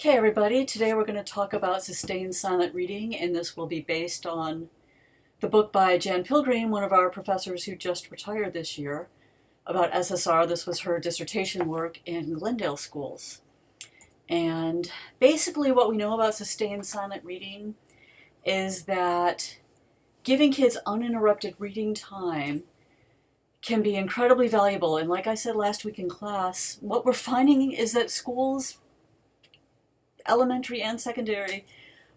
Okay, everybody, today we're going to talk about sustained silent reading, and this will be based on the book by Jan Pilgrim, one of our professors who just retired this year, about SSR. This was her dissertation work in Glendale schools. And basically what we know about sustained silent reading is that giving kids uninterrupted reading time can be incredibly valuable. And like I said last week in class, what we're finding is that schools, elementary and secondary,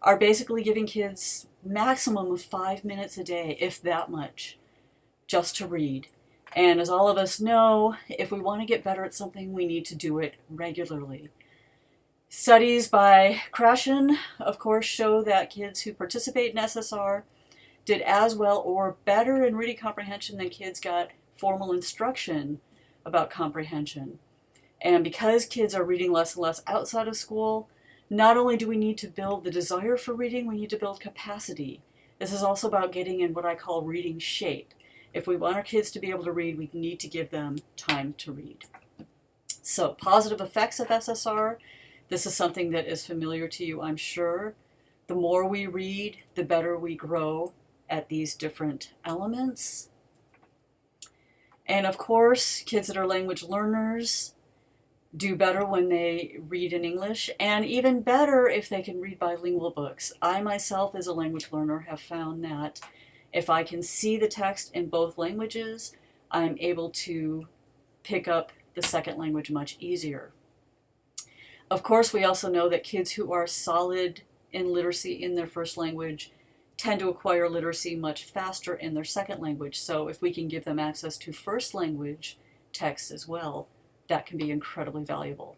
are basically giving kids maximum of 5 minutes a day, if that much, just to read. And as all of us know, if we want to get better at something, we need to do it regularly. Studies by Krashen, of course, show that kids who participate in SSR did as well or better in reading comprehension than kids got formal instruction about comprehension. And because kids are reading less and less outside of school, not only do we need to build the desire for reading, we need to build capacity. This is also about getting in what I call reading shape. If we want our kids to be able to read, we need to give them time to read. So, positive effects of SSR. This is something that is familiar to you, I'm sure. The more we read, the better we grow at these different elements. And of course, kids that are language learners do better when they read in English, and even better if they can read bilingual books. I myself, as a language learner, have found that if I can see the text in both languages, I'm able to pick up the second language much easier. Of course, we also know that kids who are solid in literacy in their first language tend to acquire literacy much faster in their second language. So if we can give them access to first language texts as well, that can be incredibly valuable.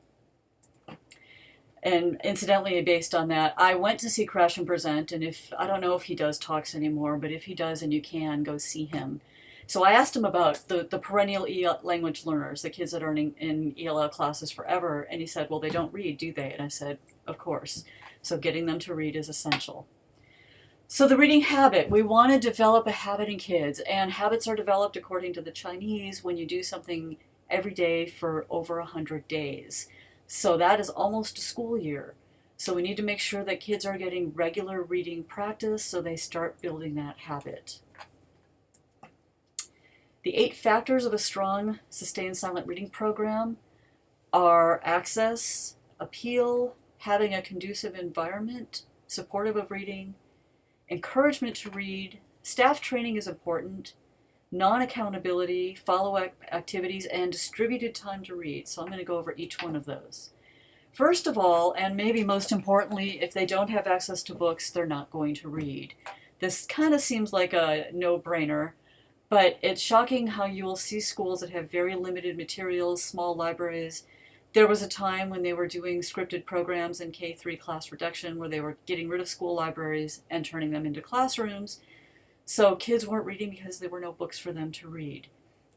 And incidentally, based on that, I went to see Krashen present, and I don't know if he does talks anymore, but if he does and you can, go see him. So I asked him about the perennial language learners, the kids that are in ELL classes forever, and he said, well, they don't read, do they? And I said, of course. So getting them to read is essential. So the reading habit, we want to develop a habit in kids, and habits are developed according to the Chinese when you do something every day for over 100 days. So that is almost a school year. So we need to make sure that kids are getting regular reading practice so they start building that habit. The 8 factors of a strong, sustained silent reading program are access, appeal, having a conducive environment, supportive of reading, encouragement to read, staff training is important, non-accountability, follow-up activities, and distributed time to read. So I'm going to go over each one of those. First of all, and maybe most importantly, if they don't have access to books, they're not going to read. This kind of seems like a no-brainer, but it's shocking how you will see schools that have very limited materials, small libraries. There was a time when they were doing scripted programs in K-3 class reduction where they were getting rid of school libraries and turning them into classrooms. So kids weren't reading because there were no books for them to read.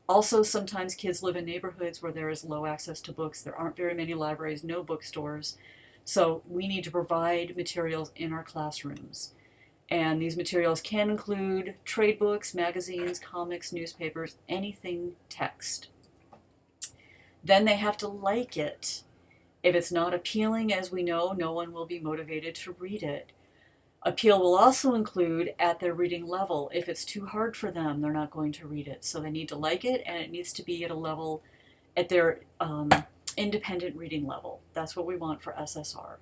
Also, sometimes kids live in neighborhoods where there is low access to books. There aren't very many libraries, no bookstores. So we need to provide materials in our classrooms. And these materials can include trade books, magazines, comics, newspapers, anything text. Then they have to like it. If it's not appealing, as we know, no one will be motivated to read it. Appeal will also include at their reading level. If it's too hard for them, they're not going to read it. So they need to like it, and it needs to be at a level, at their independent reading level. That's what we want for SSR.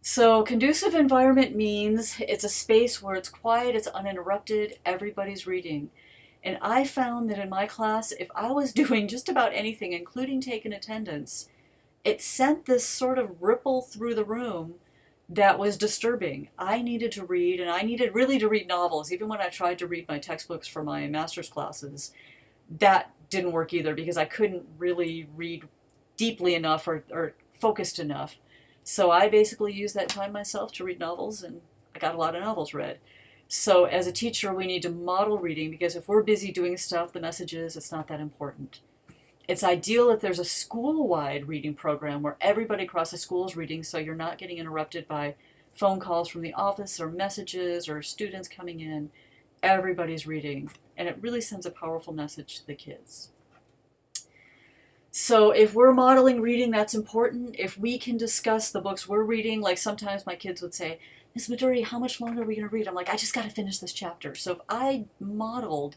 So conducive environment means it's a space where it's quiet, it's uninterrupted, everybody's reading. And I found that in my class, if I was doing just about anything, including taking attendance, it sent this sort of ripple through the room that was disturbing. I needed to read, and I needed really to read novels. Even when I tried to read my textbooks for my master's classes, that didn't work either because I couldn't really read deeply enough or focused enough. So I basically used that time myself to read novels, and I got a lot of novels read. So as a teacher, we need to model reading because if we're busy doing stuff, the message is it's not that important. It's ideal if there's a school-wide reading program where everybody across the school is reading, so you're not getting interrupted by phone calls from the office or messages or students coming in. Everybody's reading, and it really sends a powerful message to the kids. So if we're modeling reading, that's important. If we can discuss the books we're reading, like sometimes my kids would say, Miss Midori, how much longer are we going to read? I'm like, I just got to finish this chapter. So if I modeled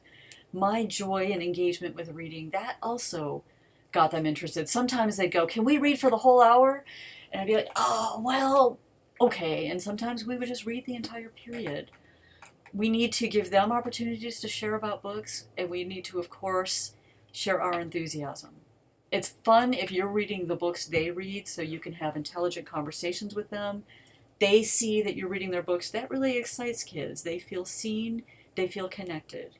my joy and engagement with reading, that also got them interested. Sometimes they'd go, can we read for the whole hour? And I'd be like, oh, well, okay. And sometimes we would just read the entire period. We need to give them opportunities to share about books, and we need to, of course, share our enthusiasm. It's fun if you're reading the books they read so you can have intelligent conversations with them. They see that you're reading their books. That really excites kids. They feel seen, they feel connected.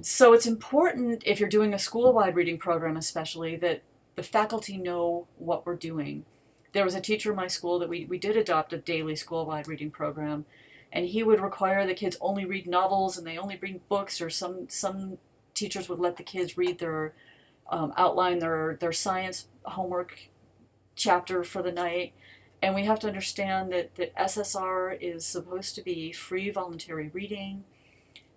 So it's important, if you're doing a school-wide reading program especially, that the faculty know what we're doing. There was a teacher in my school that we did adopt a daily school-wide reading program, and he would require the kids only read novels and they only read books, or some teachers would let the kids read their outline their science homework chapter for the night. And we have to understand that SSR is supposed to be free voluntary reading.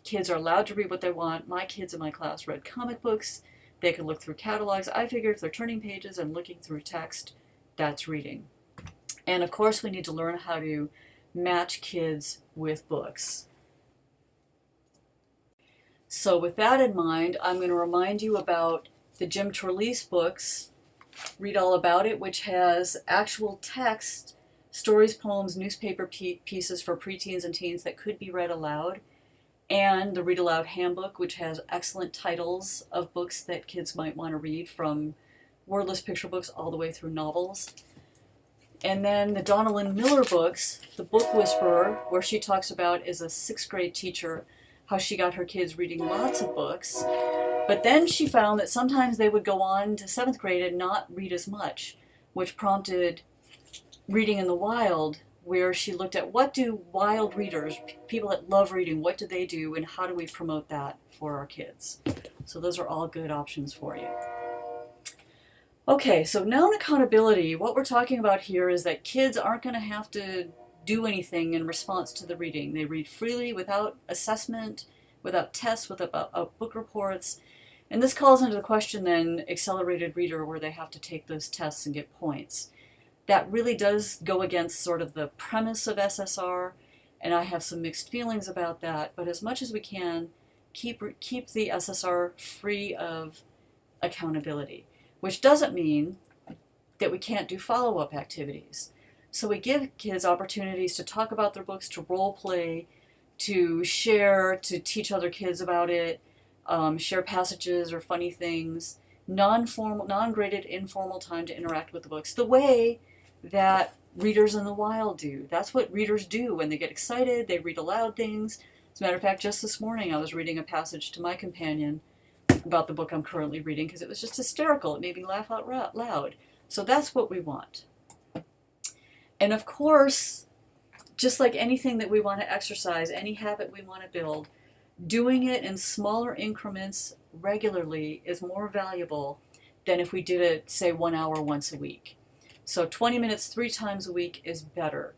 Kids are allowed to read what they want. My kids in my class read comic books. They can look through catalogs. I figure if they're turning pages and looking through text, that's reading. And of course, we need to learn how to match kids with books. So with that in mind, I'm going to remind you about the Jim Torlese books, Read All About It, which has actual text, stories, poems, newspaper pieces for preteens and teens that could be read aloud, and the Read Aloud Handbook, which has excellent titles of books that kids might want to read, from wordless picture books all the way through novels. And then the Donna Lynn Miller books, The Book Whisperer, where she talks about, as a 6th grade teacher, how she got her kids reading lots of books. But then she found that sometimes they would go on to 7th grade and not read as much, which prompted Reading in the Wild, where she looked at what do wild readers, people that love reading, what do they do, and how do we promote that for our kids? So those are all good options for you. Okay, so now in accountability, what we're talking about here is that kids aren't going to have to do anything in response to the reading. They read freely without assessment, without tests, without book reports. And this calls into the question then, accelerated reader, where they have to take those tests and get points. That really does go against sort of the premise of SSR, and I have some mixed feelings about that. But as much as we can, keep the SSR free of accountability, which doesn't mean that we can't do follow-up activities. So we give kids opportunities to talk about their books, to role play, to share, to teach other kids about it, share passages or funny things, non-graded, informal time to interact with the books, the way that readers in the wild do. That's what readers do when they get excited. They read aloud things. As a matter of fact, just this morning I was reading a passage to my companion about the book I'm currently reading because it was just hysterical. It made me laugh out loud. So that's what we want. And of course, just like anything that we want to exercise, any habit we want to build, doing it in smaller increments regularly is more valuable than if we did it, say, 1 hour once a week. So 20 minutes 3 times a week is better.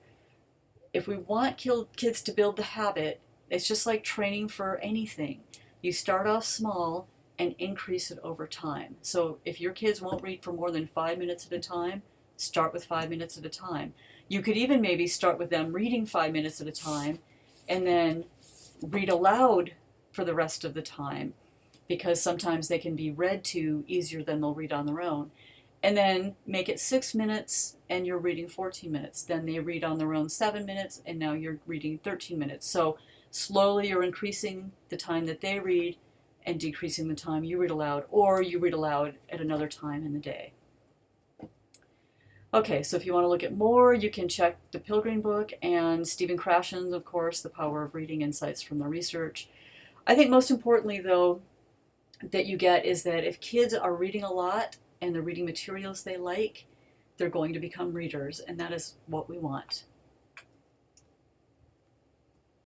If we want kids to build the habit, it's just like training for anything. You start off small and increase it over time. So if your kids won't read for more than 5 minutes at a time, start with 5 minutes at a time. You could even maybe start with them reading 5 minutes at a time and then read aloud for the rest of the time, because sometimes they can be read to easier than they'll read on their own. And then make it 6 minutes and you're reading 14 minutes. Then they read on their own 7 minutes and now you're reading 13 minutes. So slowly you're increasing the time that they read and decreasing the time you read aloud, or you read aloud at another time in the day. Okay, so if you want to look at more, you can check the Pilgrim book and Stephen Krashen's, of course, The Power of Reading, Insights from the Research. I think most importantly, though, that you get is that if kids are reading a lot and they're reading materials they like, they're going to become readers, and that is what we want.